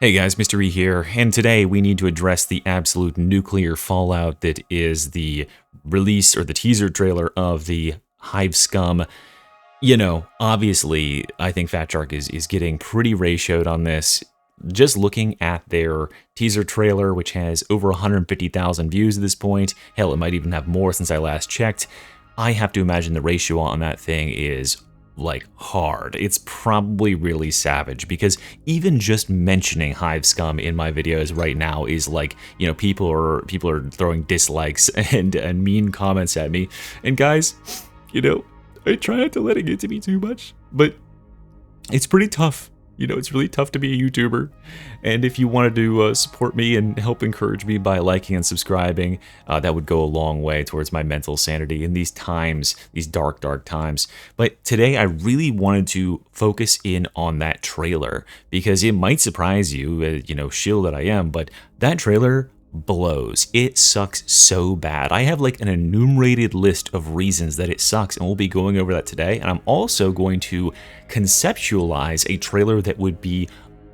Hey guys, Mr. E here, and today we need to address the absolute nuclear fallout that is the release or the teaser trailer of the Hive Scum. You know, obviously, I think Fat Shark is getting pretty ratioed on this. Just looking at their teaser trailer, which has over 150,000 views at this point, hell, it might even have more since I last checked, I have to imagine the ratio on that thing is like hard. It's probably really savage because even just mentioning Hive Scum in my videos right now is like, you know, people are throwing dislikes and mean comments at me. And guys, you know, I try not to let it get to me too much, but it's pretty tough. You know, it's really tough to be a YouTuber, and if you wanted to support me and help encourage me by liking and subscribing, that would go a long way towards my mental sanity in these times, these dark, dark times. But today I really wanted to focus in on that trailer, because it might surprise you, you know, shill that I am, but that trailer blows. It sucks so bad. I have like an enumerated list of reasons that it sucks, and we'll be going over that today. And I'm also going to conceptualize a trailer that would be,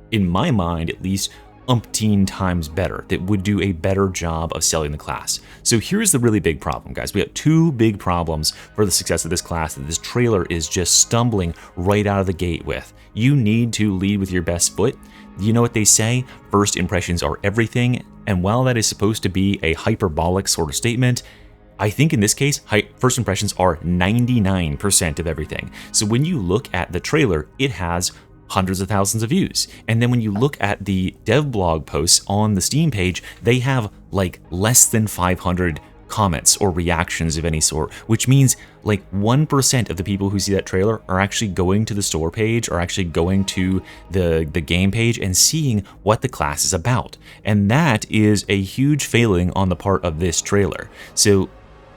in my mind at least, umpteen times better, that would do a better job of selling the class. So here's the really big problem, guys. We have two big problems for the success of this class that this trailer is just stumbling right out of the gate with. You need to lead with your best foot. You know what they say? First impressions are everything. And while that is supposed to be a hyperbolic sort of statement, I think in this case, first impressions are 99% of everything. So when you look at the trailer, it has hundreds of thousands of views. And then when you look at the dev blog posts on the Steam page, they have like less than 500 comments or reactions of any sort, which means like 1% of the people who see that trailer are actually going to the store page, or actually going to the game page and seeing what the class is about. And that is a huge failing on the part of this trailer. So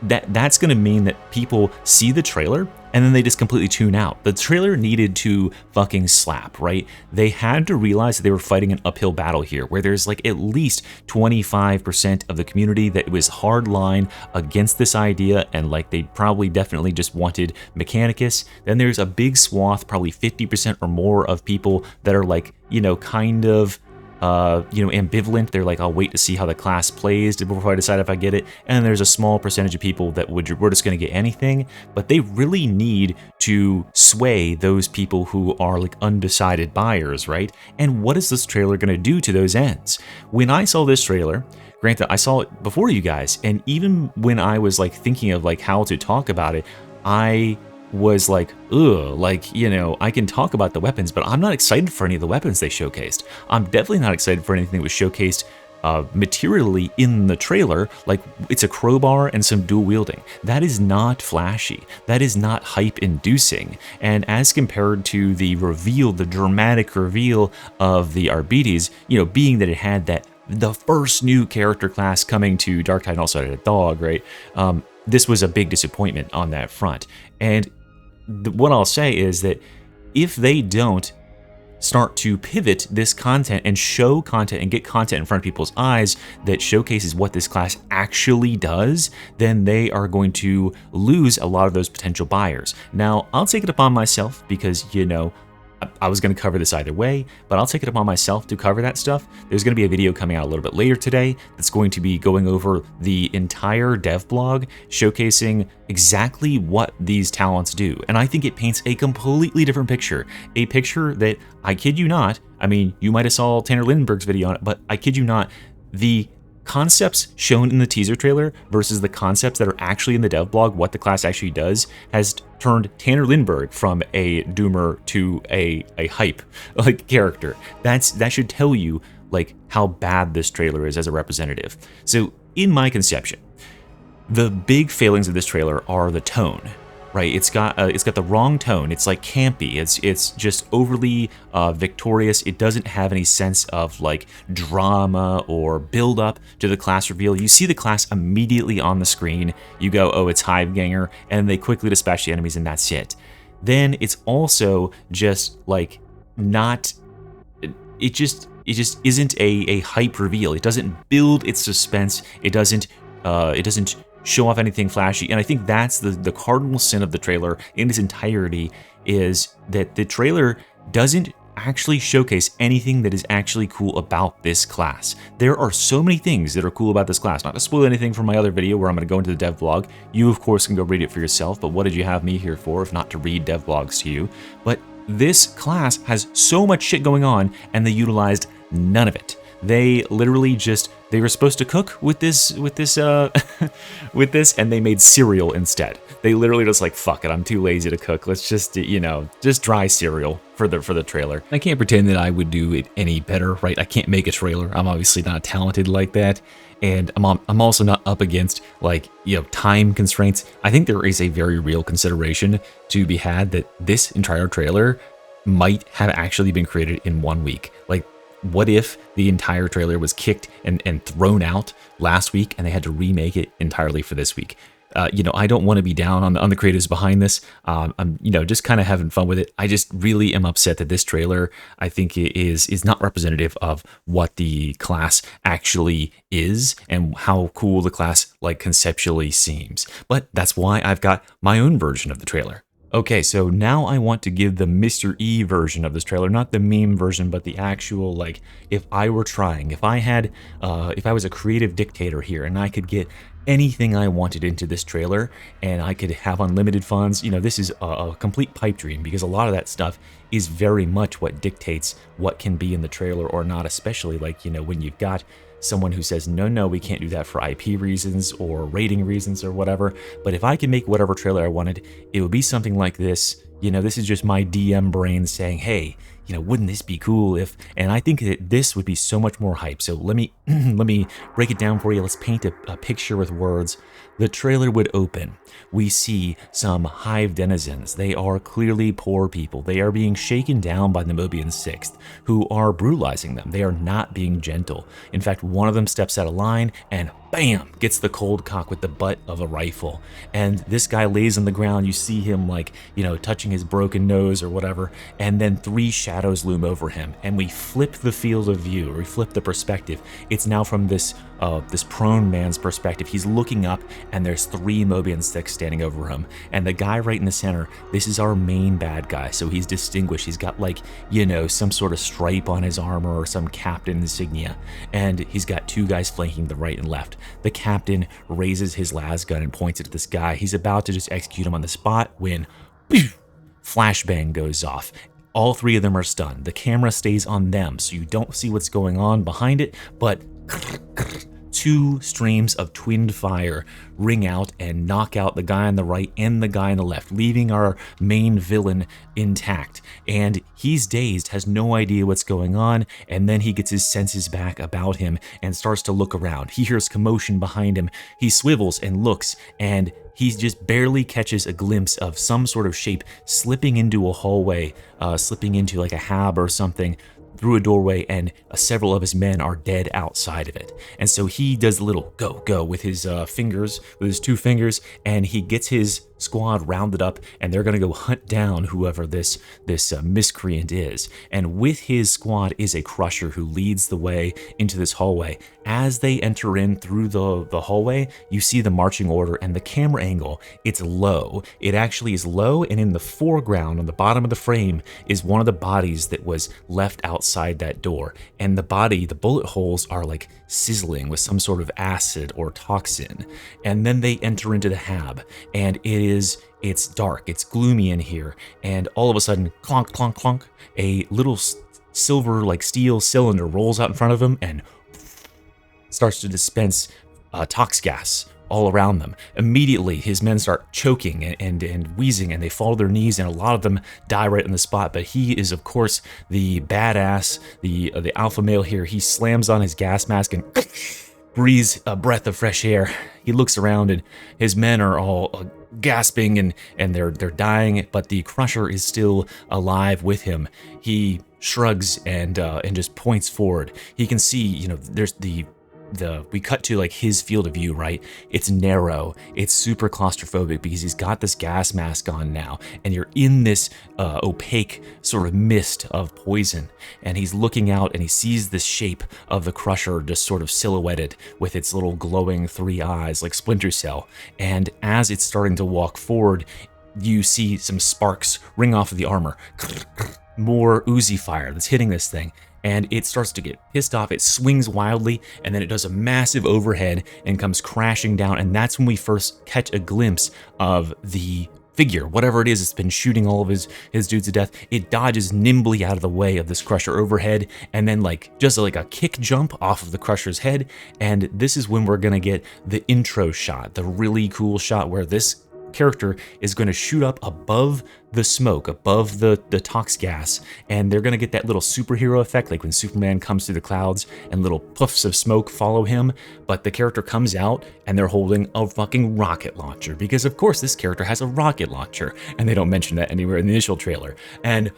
that's going to mean that people see the trailer and then they just completely tune out. The trailer needed to fucking slap, right? They had to realize that they were fighting an uphill battle here, where there's like at least 25% of the community that was hardline against this idea, and like they probably definitely just wanted Mechanicus. Then there's a big swath, probably 50% or more of people that are like, you know, kind of ambivalent. They're like, I'll wait to see how the class plays before I decide if I get it. And there's a small percentage of people that we're just going to get anything, but they really need to sway those people who are like undecided buyers, right? And what is this trailer going to do to those ends? When I saw this trailer, granted, I saw it before you guys, and even when I was like thinking of like how to talk about it, I was like, ugh, like, you know, I can talk about the weapons, but I'm not excited for any of the weapons they showcased. I'm definitely not excited for anything that was showcased materially in the trailer. Like, it's a crowbar and some dual wielding. That is not flashy. That is not hype inducing. And as compared to the reveal, the dramatic reveal of the Arbites, you know, being that it had the first new character class coming to Dark Tide, also had a dog, right? This was a big disappointment on that front. And what I'll say is that if they don't start to pivot this content and show content and get content in front of people's eyes that showcases what this class actually does, then they are going to lose a lot of those potential buyers. Now, I'll take it upon myself because, you know, I was going to cover this either way, but I'll take it upon myself to cover that stuff. There's going to be a video coming out a little bit later today that's going to be going over the entire dev blog, showcasing exactly what these talents do. And I think it paints a completely different picture. A picture that, I kid you not, I mean, you might have saw Tanner Lindenberg's video on it, but I kid you not, the concepts shown in the teaser trailer versus the concepts that are actually in the dev blog, what the class actually does, has turned Tanner Lindbergh from a doomer to a hype like character. That should tell you like how bad this trailer is as a representative. So in my conception, the big failings of this trailer are the tone. Right, it's got the wrong tone. It's like campy. It's just overly victorious. It doesn't have any sense of like drama or build up to the class reveal. You see the class immediately on the screen. You go, oh, it's Hiveganger, and they quickly dispatch the enemies, and that's it. Then it's also just like not. It just isn't a hype reveal. It doesn't build its suspense. It doesn't show off anything flashy. And I think that's the cardinal sin of the trailer in its entirety, is that the trailer doesn't actually showcase anything that is actually cool about this class. There are so many things that are cool about this class. Not to spoil anything from my other video where I'm going to go into the dev blog. You, of course, can go read it for yourself, but what did you have me here for if not to read dev blogs to you? But this class has so much shit going on, and they utilized none of it. They literally just, they were supposed to cook with this, with this, and they made cereal instead. They literally just like, fuck it, I'm too lazy to cook. Let's just, you know, just dry cereal for the trailer. I can't pretend that I would do it any better, right? I can't make a trailer. I'm obviously not talented like that. And I'm also not up against, like, you know, time constraints. I think there is a very real consideration to be had that this entire trailer might have actually been created in 1 week. Like, what if the entire trailer was kicked and thrown out last week and they had to remake it entirely for this week? You know, I don't want to be down on the creatives behind this. I'm, you know, just kind of having fun with it. I just really am upset that this trailer, I think, is not representative of what the class actually is and how cool the class, like, conceptually seems. But that's why I've got my own version of the trailer. Okay, so now I want to give the Mr. E version of this trailer, not the meme version, but the actual, like, if I were trying, if I was a creative dictator here and I could get anything I wanted into this trailer and I could have unlimited funds, you know, this is a complete pipe dream because a lot of that stuff is very much what dictates what can be in the trailer or not, especially, like, you know, when you've got someone who says, no, we can't do that for IP reasons or rating reasons or whatever. But if I could make whatever trailer I wanted, it would be something like this. You know, this is just my DM brain saying, hey, you know, wouldn't this be cool if, and I think that this would be so much more hype. So let me break it down for you. Let's paint a picture with words. The trailer would open. We see some Hive denizens. They are clearly poor people. They are being shaken down by the Mobian Sixth, who are brutalizing them. They are not being gentle. In fact, one of them steps out of line and bam, gets the cold cock with the butt of a rifle. And this guy lays on the ground. You see him, like, you know, touching his broken nose or whatever. And then 3 shadows loom over him. And we flip the field of view, or we flip the perspective. It's now from this prone man's perspective. He's looking up and there's 3 Mobian Sixths standing over him. And the guy right in the center, this is our main bad guy. So he's distinguished. He's got, like, you know, some sort of stripe on his armor or some captain insignia. And he's got 2 guys flanking the right and left. The captain raises his las gun and points it at this guy. He's about to just execute him on the spot when flashbang goes off. All 3 of them are stunned. The camera stays on them, so you don't see what's going on behind it, but 2 streams of twinned fire ring out and knock out the guy on the right and the guy on the left, leaving our main villain intact. And he's dazed, has no idea what's going on, and then he gets his senses back about him and starts to look around. He hears commotion behind him. He swivels and looks, and he just barely catches a glimpse of some sort of shape slipping into a hallway, slipping into like a hab or something, through a doorway, and several of his men are dead outside of it. And so he does a little go with his fingers, with his 2 fingers, and he gets his squad rounded up, and they're going to go hunt down whoever this miscreant is. And with his squad is a crusher who leads the way into this hallway. As they enter in through the hallway, you see the marching order, and the camera angle, it's low. It actually is low, and in the foreground, on the bottom of the frame, is one of the bodies that was left outside that door. And the body, the bullet holes are like sizzling with some sort of acid or toxin. And then they enter into the hab, and it's dark, it's gloomy in here, and all of a sudden, clonk, clonk, clonk, a little silver, like, steel cylinder rolls out in front of him and starts to dispense tox gas all around them. Immediately, his men start choking and wheezing, and they fall to their knees, and a lot of them die right on the spot. But he is, of course, the badass, the alpha male here. He slams on his gas mask and breathes a breath of fresh air. He looks around, and his men are all gasping and they're dying, but the crusher is still alive with him. He shrugs and just points forward. He can see, you know, there's we cut to like his field of view, right? It's narrow, it's super claustrophobic because he's got this gas mask on now, and you're in this opaque sort of mist of poison, and he's looking out and he sees this shape of the crusher just sort of silhouetted with its little glowing 3 eyes like Splinter Cell. And as it's starting to walk forward, you see some sparks ring off of the armor, more Uzi fire that's hitting this thing. And it starts to get pissed off. It swings wildly, and then it does a massive overhead and comes crashing down. And that's when we first catch a glimpse of the figure, whatever it is, it's been shooting all of his dudes to death. It dodges nimbly out of the way of this Crusher overhead, and then just like a kick jump off of the Crusher's head. And this is when we're gonna get the intro shot, the really cool shot where this character is going to shoot up above the smoke, above the tox gas, and they're going to get that little superhero effect, like when Superman comes through the clouds and little puffs of smoke follow him. But the character comes out and they're holding a fucking rocket launcher, because of course this character has a rocket launcher, and they don't mention that anywhere in the initial trailer. And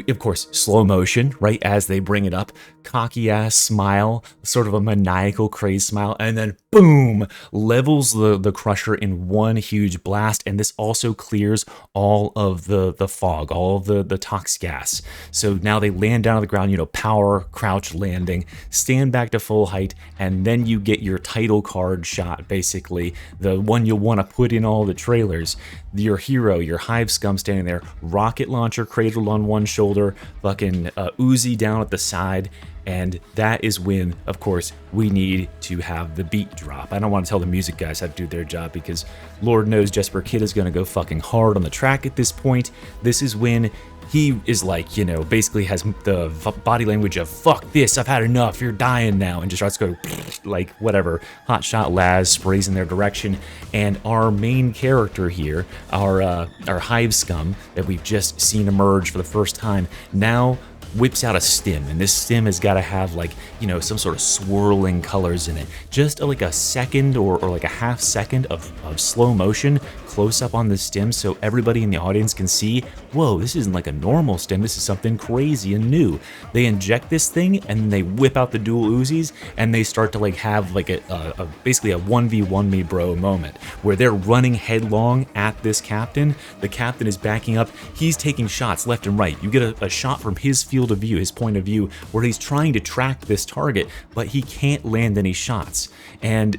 of course, slow motion, right as they bring it up, cocky ass smile, sort of a maniacal crazed smile, and then boom, levels the Crusher in one huge blast. And this also clears all of the fog, all of the tox gas. So now they land down on the ground, power crouch landing, stand back to full height, and then you get your title card shot, basically the one you'll want to put in all the trailers. Your hero, your Hive Scum, standing there, rocket launcher cradled on one shoulder, fucking Uzi down at the side. And that is when, of course, we need to have the beat drop. I don't want to tell the music guys how to do their job, because Lord knows Jesper Kid is going to go fucking hard on the track at this point. This is when he is like, basically has the body language of, fuck this, I've had enough, you're dying now, and just starts to go, like, whatever, hot shot Laz sprays in their direction. And our main character here, our Hive Scum that we've just seen emerge for the first time, now whips out a stim, and this stim has got to have some sort of swirling colors in it. Just like a second or like a half second of slow motion close up on the stim, so everybody in the audience can see, whoa, this isn't like a normal stim, this is something crazy and new. They inject this thing and then they whip out the dual Uzis, and they start to have basically a 1v1 me bro moment where they're running headlong at this captain. The captain is backing up, he's taking shots left and right. You get a shot from his field of view, his point of view, where he's trying to track this target, but he can't land any shots. And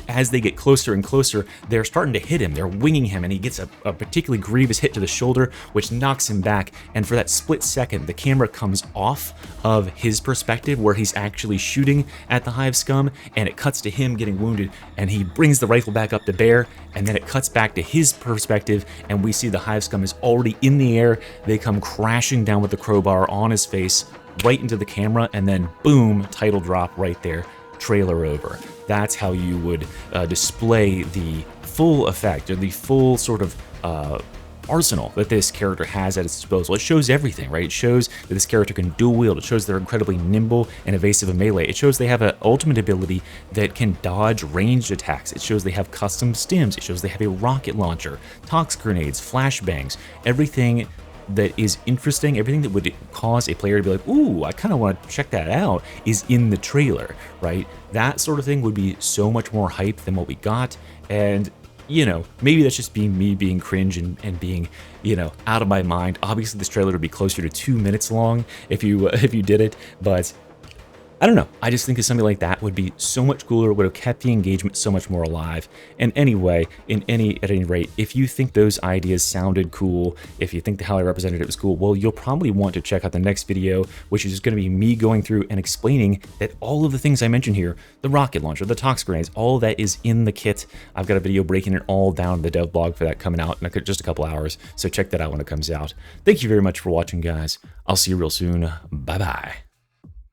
as they get closer and closer, they're starting to hit him, they're winging him, and he gets a particularly grievous hit to the shoulder, which knocks him back. And for that split second, the camera comes off of his perspective, where he's actually shooting at the Hive Scum, and it cuts to him getting wounded, and he brings the rifle back up to bear, and then it cuts back to his perspective, and we see the Hive Scum is already in the air. They come crashing down with the crowbar on his face, right into the camera, and then boom, title drop right there. Trailer over. That's how you would display the full effect, or the full sort of arsenal that this character has at its disposal. It shows everything, right? It shows that this character can dual wield. It shows they're incredibly nimble and evasive in melee. It shows they have an ultimate ability that can dodge ranged attacks. It shows they have custom stims. It shows they have a rocket launcher, tox grenades, flashbangs, everything that is interesting, everything that would cause a player to be like, ooh, I kind of want to check that out, is in the trailer, right? That sort of thing would be so much more hype than what we got. And maybe that's just me being cringe and being, out of my mind. Obviously, this trailer would be closer to 2 minutes long if you did it, but I don't know. I just think that something like that would be so much cooler, would have kept the engagement so much more alive. And anyway, at any rate, if you think those ideas sounded cool, if you think how I represented it was cool, well, you'll probably want to check out the next video, which is just going to be me going through and explaining that all of the things I mentioned here, the rocket launcher, the tox grenades, all that is in the kit. I've got a video breaking it all down in the dev blog for that coming out in just a couple hours, so check that out when it comes out. Thank you very much for watching, guys. I'll see you real soon. Bye-bye.